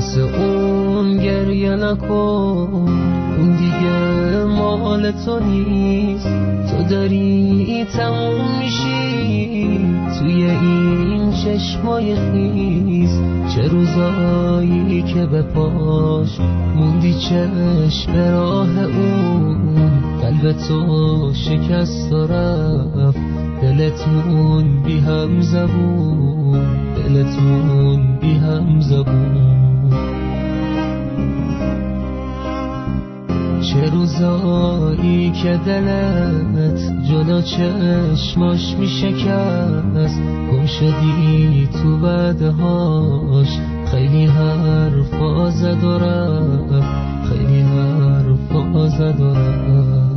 واسه اون گریه نکن، اون دیگه مال تو نیست. تو داری تموم میشی توی این چشمای خیز. چه روزایی که به پاش موندی چشم راه اون، قلب تو شکست و رفت دلتون بی هم زبون، دلتون بی هم زبون. چه روزایی که دلت جلو چشماش می شکست، گم شدی تو بعدهاش. خیلی حرفا زد و رفت، خیلی حرفا زد و رفت.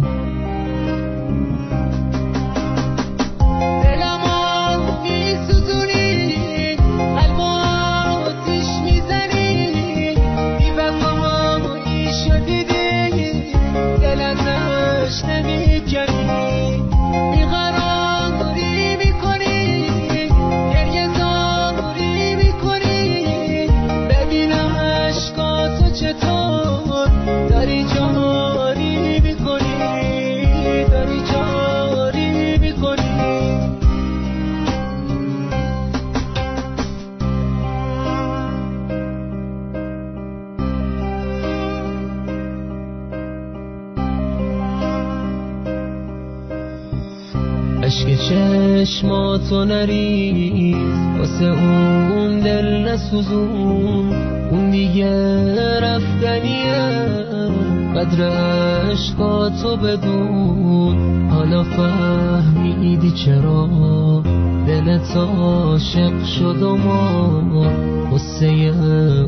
عشق چشماتو نریز واسه اون دل نسوزون، اون دیگه رفتنیه. قدر عشقاتو بدون، حالا فهمیدی چرا دلت عاشق شد و ما. قصه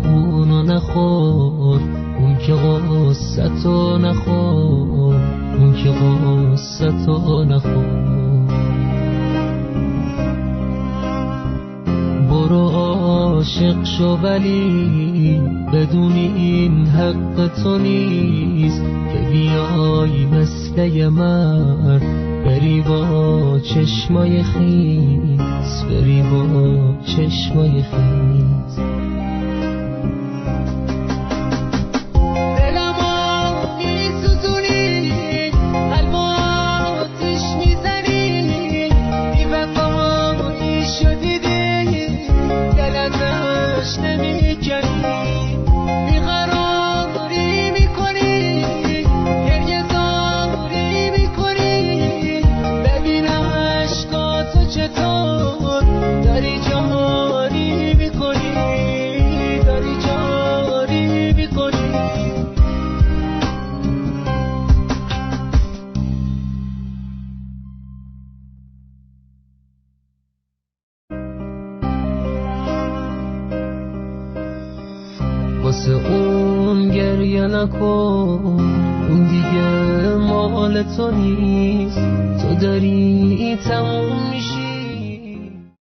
اونو نخور، اون که قصتو نخور، اون که قصتو نخور. برو عاشق شو ولی بدون این حق تو نیست که بیای مثل یه مرد بری با چشمای خیس، بری با چشمای خیس. واسه اون گریه نکن، اون دیگه مال تو نیست. تو داری تموم میشی